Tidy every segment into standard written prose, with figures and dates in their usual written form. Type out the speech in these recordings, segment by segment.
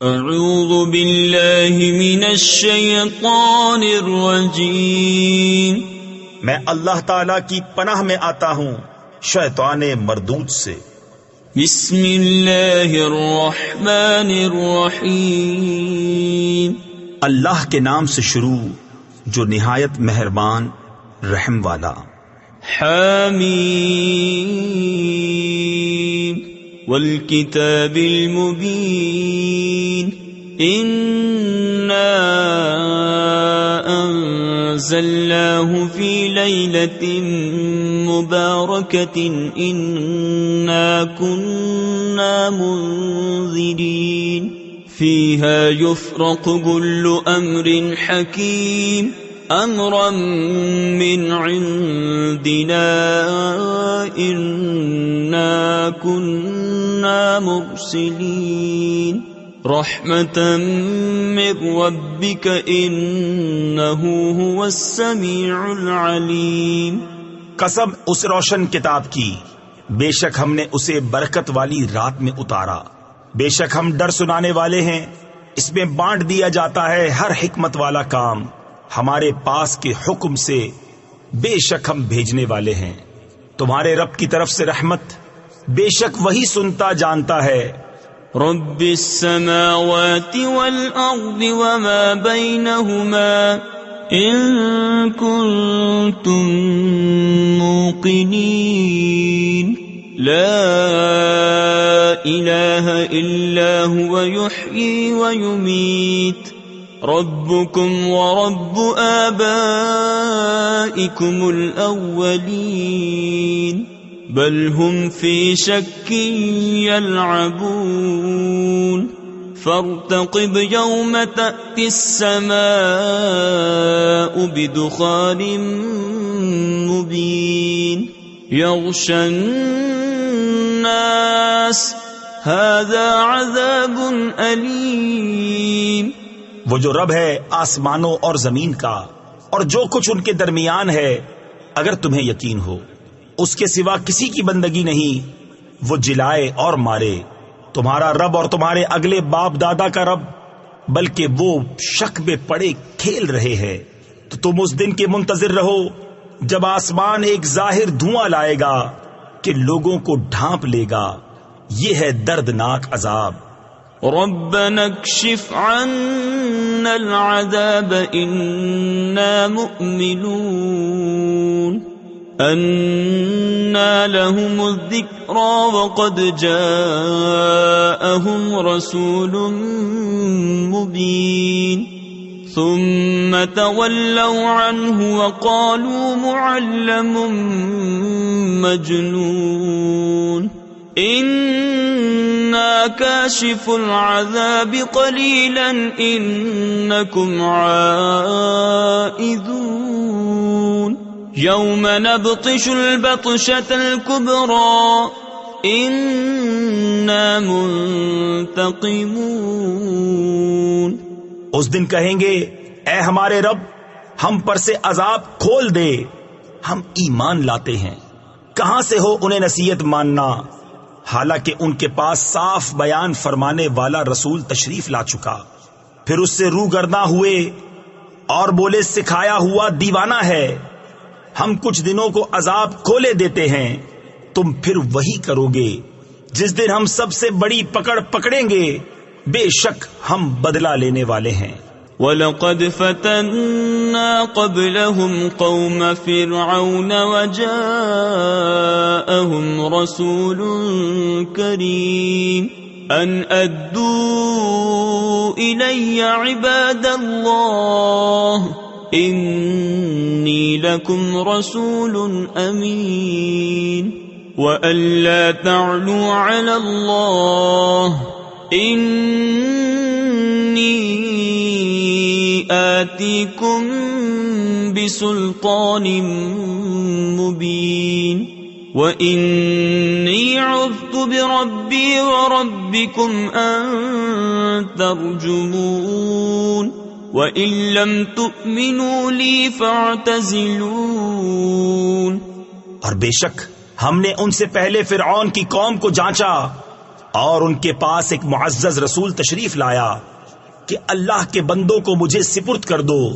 اعوذ باللہ من الشیطان الرجیم، میں اللہ تعالی کی پناہ میں آتا ہوں شیطان مردود سے۔ بسم اللہ الرحمن الرحیم، اللہ کے نام سے شروع جو نہایت مہربان رحم والا۔ حمیم والکتاب المبین، انا انزلناه فی لیلۃ مبارکۃ انا کنا منذرین فیہا یفرق کل امر حکیم امرا من عندنا انا كنا مرسلین رحمتا من ربک انہ هو السمیع العلیم۔ قسم اس روشن کتاب کی، بے شک ہم نے اسے برکت والی رات میں اتارا، بے شک ہم ڈر سنانے والے ہیں، اس میں بانٹ دیا جاتا ہے ہر حکمت والا کام ہمارے پاس کے حکم سے، بے شک ہم بھیجنے والے ہیں تمہارے رب کی طرف سے رحمت، بے شک وہی سنتا جانتا ہے۔ رب السماوات والارض وما بينهما ان كنتم موقنين لا اله الا هو يحيي ويميت ربكم ورب آبائكم الأولين بل هم في شك يلعبون فارتقب يوم تأتي السماء بدخان مبين يغشى الناس هذا عذاب أليم۔ وہ جو رب ہے آسمانوں اور زمین کا اور جو کچھ ان کے درمیان ہے، اگر تمہیں یقین ہو اس کے سوا کسی کی بندگی نہیں، وہ جلائے اور مارے، تمہارا رب اور تمہارے اگلے باپ دادا کا رب، بلکہ وہ شک میں پڑے کھیل رہے ہیں۔ تو تم اس دن کے منتظر رہو جب آسمان ایک ظاہر دھواں لائے گا کہ لوگوں کو ڈھانپ لے گا، یہ ہے دردناک عذاب۔ ربنا اكشف عنا العذاب إنا مؤمنون أنا لهم الذكرى وقد جاءهم رسول مبين ثم تولوا عنه وقالوا معلم مجنون إنا كاشف العذاب قليلا إنكم عائذون يوم نبطش البطشة الكبرى إنا منتقمون۔ اس دن کہیں گے اے ہمارے رب ہم پر سے عذاب کھول دے، ہم ایمان لاتے ہیں، کہاں سے ہو انہیں نصیحت ماننا، حالانکہ ان کے پاس صاف بیان فرمانے والا رسول تشریف لا چکا، پھر اس سے روگرداں ہوئے اور بولے سکھایا ہوا دیوانہ ہے، ہم کچھ دنوں کو عذاب کھولے دیتے ہیں، تم پھر وہی کرو گے، جس دن ہم سب سے بڑی پکڑ پکڑیں گے، بے شک ہم بدلہ لینے والے ہیں۔ وَلَقَدْ فَتَنَّا قَبْلَهُمْ قَوْمَ فِرْعَوْنَ وَجَاءَهُمْ رَسُولٌ كَرِيمٌ أَنْ أَدُّوا إِلَيَّ عِبَادَ اللَّهِ إِنِّي لَكُمْ رَسُولٌ أَمِينٌ وَأَن لَّا تَعْلُوا عَلَى اللَّهِ إِنِّي آتِيكُمْ بِسُلْطَانٍ مُبِينٍ وَإِنِّي عُذْتُ بِرَبِّي وَرَبِّكُمْ أَن تَرْجُمُونِ وَإِن لَّمْ تُؤْمِنُوا لِي فَاعْتَزِلُونِ۔ اور بے شک ہم نے ان سے پہلے فرعون کی قوم کو جانچا، اور ان کے پاس ایک معزز رسول تشریف لایا کہ اللہ کے بندوں کو مجھے سپرد کر دو،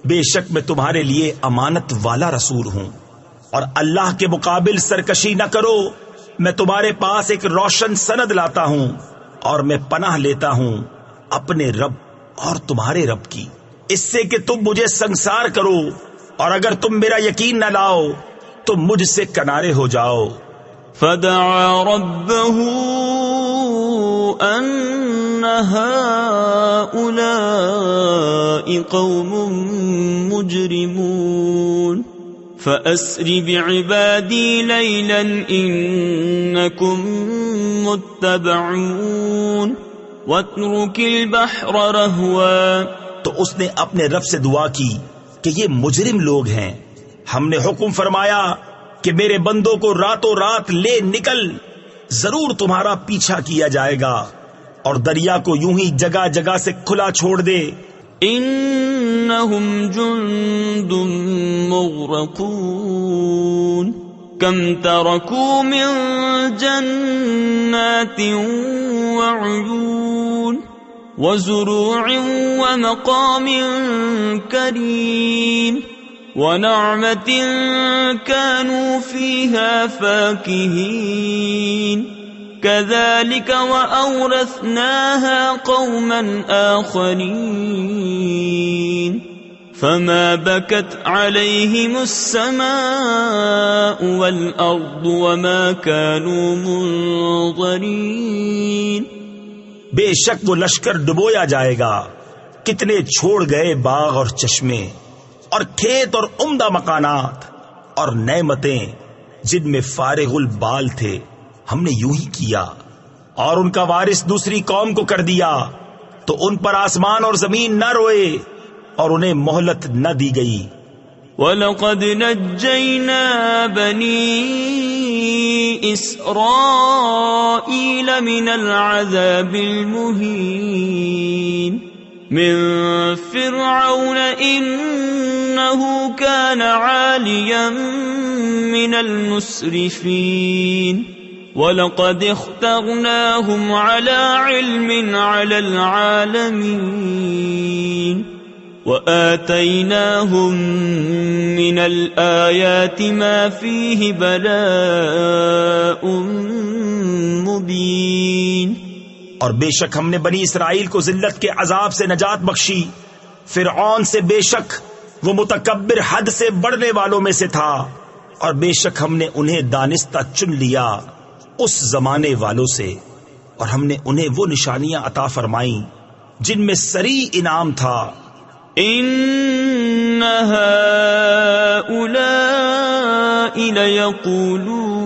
بے شک میں تمہارے لیے امانت والا رسول ہوں، اور اللہ کے مقابل سرکشی نہ کرو، میں تمہارے پاس ایک روشن سند لاتا ہوں، اور میں پناہ لیتا ہوں اپنے رب اور تمہارے رب کی، اس سے کہ تم مجھے سنسار کرو، اور اگر تم میرا یقین نہ لاؤ تو مجھ سے کنارے ہو جاؤ۔ فدعا ربه أن هؤلاء قوم مجرمون فأسر بعبادي ليلا إنكم متبعون واترك البحر رهوا۔ تو اس نے اپنے رب سے دعا کی کہ یہ مجرم لوگ ہیں، ہم نے حکم فرمایا کہ میرے بندوں کو راتوں رات لے نکل، ضرور تمہارا پیچھا کیا جائے گا، اور دریا کو یوں ہی جگہ جگہ سے کھلا چھوڑ دے۔ انہم جند مغرقون کم ترکوا من جنات وعیون وزروع ومقام کریم ونعمة كانوا فيها فاكهين كذلك وأورثناها قوما آخرين فما بكت عليهم السماء والأرض وما كانوا منظرين۔ بے شک وہ لشکر ڈبویا جائے گا، کتنے چھوڑ گئے باغ اور چشمے اور کھیت اور عمدہ مکانات اور نعمتیں جن میں فارغ البال تھے، ہم نے یوں ہی کیا، اور ان کا وارث دوسری قوم کو کر دیا تو ان پر آسمان اور زمین نہ روئے اور انہیں مہلت نہ دی گئی۔ وَلَقَدْ نَجَّيْنَا بَنِي إِسْرَائِيلَ مِنَ الْعَذَابِ الْمُهِينِ من فرعون إنه كان عاليا من المسرفين وَلَقَدِ اخْتَرْنَاهُمْ عَلَى عِلْمٍ عَلَى الْعَالَمِينَ وَآتَيْنَاهُمْ مِنَ الْآيَاتِ مَا فِيهِ بَلَاءٌ مُبِينٌ۔ اور بے شک ہم نے بنی اسرائیل کو ذلت کے عذاب سے نجات بخشی، فرعون سے بے شک وہ متکبر حد سے بڑھنے والوں میں سے تھا، اور بے شک ہم نے انہیں دانستہ چن لیا اس زمانے والوں سے، اور ہم نے انہیں وہ نشانیاں عطا فرمائیں جن میں سری انعام تھا۔ ان هؤلاء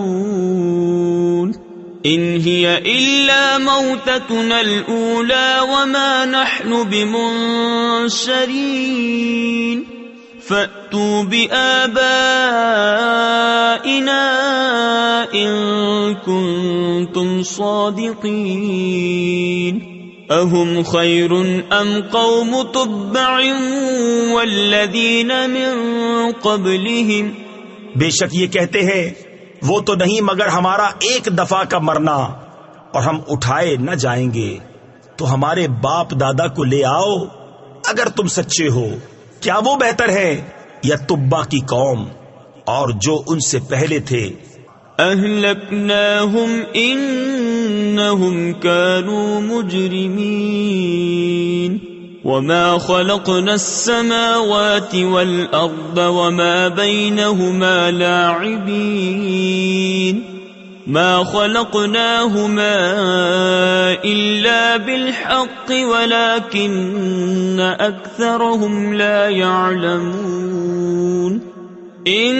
ليقولون ان هي الا موتتنا الاولى وما نحن بمنشرين فأتوا بآبائنا إن كنتم صادقين أهم خير أم قوم تبع والذين من قبلهم۔ بے شک یہ کہتے ہیں وہ تو نہیں مگر ہمارا ایک دفعہ کا مرنا اور ہم اٹھائے نہ جائیں گے، تو ہمارے باپ دادا کو لے آؤ اگر تم سچے ہو، کیا وہ بہتر ہے یا تبا کی قوم اور جو ان سے پہلے تھے؟ اہلکناہم انہم کانوا مجرمین وما خلقنا السماوات والارض وما بینہما لاعبین ما خلقناهما إلا بالحق ولكن أكثرهم لا يعلمون إن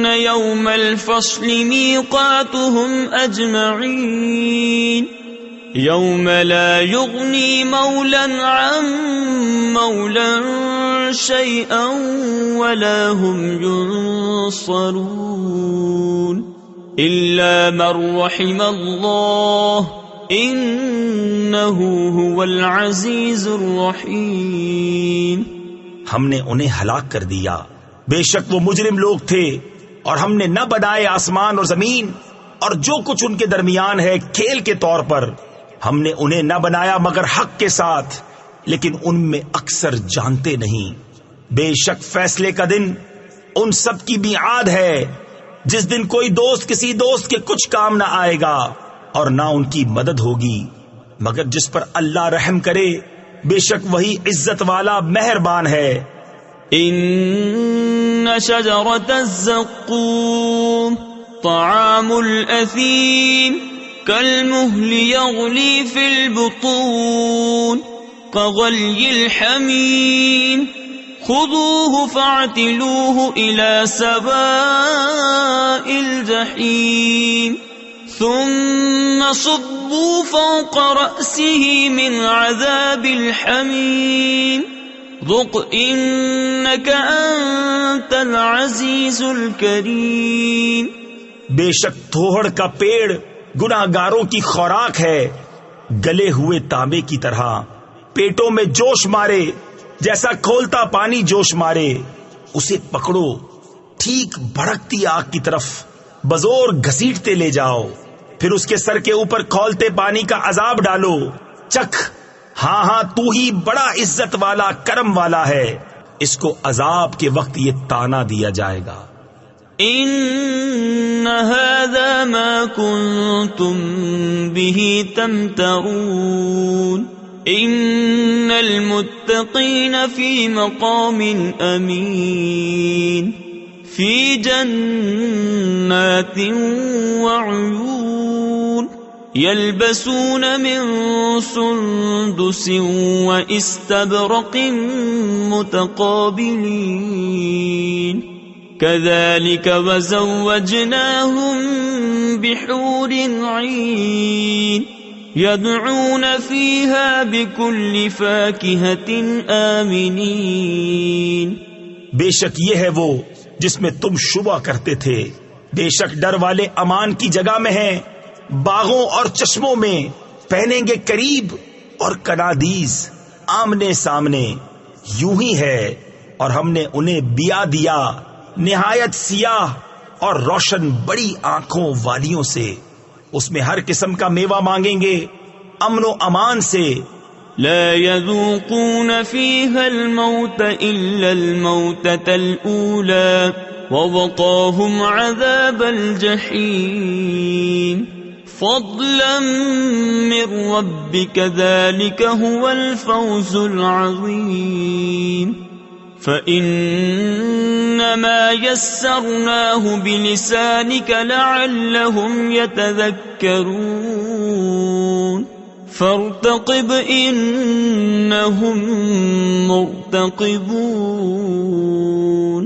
يوم الفصل ميقاتهم أجمعين يوم لا يغني مولا عن مولا شيئا ولا هم ينصرون إلا من رحم الله إنه هو العزيز الرحيم۔ ہم نے انہیں ہلاک کر دیا، بے شک وہ مجرم لوگ تھے، اور ہم نے نہ بنائے آسمان اور زمین اور جو کچھ ان کے درمیان ہے کھیل کے طور پر، ہم نے انہیں نہ بنایا مگر حق کے ساتھ، لیکن ان میں اکثر جانتے نہیں۔ بے شک فیصلے کا دن ان سب کی میعاد ہے، جس دن کوئی دوست کسی دوست کے کچھ کام نہ آئے گا اور نہ ان کی مدد ہوگی مگر جس پر اللہ رحم کرے، بے شک وہی عزت والا مہربان ہے۔ ان شجرۃ الزقوم طعام الاثیم كالمهل يغلي في البطون كغلي الحميم خذوه فاعتلوه إلى سواء الجحيم ثم صبوا فوق رأسه من عذاب الحميم ذق إنك أنت العزيز الكريم۔ بے شک تھوہڑ کا پیڑ گناہگاروں کی خوراک ہے، گلے ہوئے تانبے کی طرح، پیٹوں میں جوش مارے جیسا کھولتا پانی جوش مارے۔ اسے پکڑو، ٹھیک بھڑکتی آگ کی طرف بزور گھسیٹتے لے جاؤ، پھر اس کے سر کے اوپر کھولتے پانی کا عذاب ڈالو، چکھ، ہاں ہاں تو ہی بڑا عزت والا کرم والا ہے۔ اس کو عذاب کے وقت یہ تانا دیا جائے گا۔ ان هذا ما كنتم به تمترون ان المتقين في مقام امين في جنات وعيون يلبسون من سندس واستبرق متقابلين كذلك وزوجناهم بحور عين يدعون فيها بكل فاكهة آمنين۔ بے شک یہ ہے وہ جس میں تم شبہ کرتے تھے، بے شک ڈر والے امان کی جگہ میں ہیں، باغوں اور چشموں میں پہنیں گے قریب اور کنادیز آمنے سامنے، یوں ہی ہے، اور ہم نے انہیں بیا دیا نہایت سیاہ اور روشن بڑی آنکھوں والیوں سے، اس میں ہر قسم کا میوہ مانگیں گے امن و امان سے۔ لا يذوقون فيها الموت إلا الموتة الأولى ووقاهم عذاب الجحيم فضلا من ربك ذلك هو الفوز العظيم۔ فإنما يسرناه بلسانك لعلهم يتذكرون فارتقب إنهم مرتقبون۔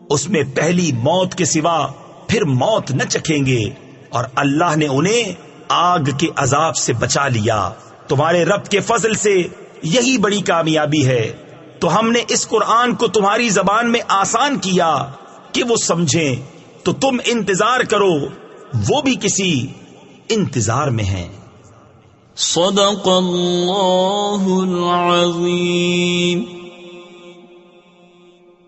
اس میں پہلی موت کے سوا پھر موت نہ چکھیں گے، اور اللہ نے انہیں آگ کے عذاب سے بچا لیا۔ تمہارے رب کے فضل سے یہی بڑی کامیابی ہے۔ تو ہم نے اس قرآن کو تمہاری زبان میں آسان کیا کہ وہ سمجھیں، تو تم انتظار کرو، وہ بھی کسی انتظار میں ہیں۔ صدق اللہ العظیم۔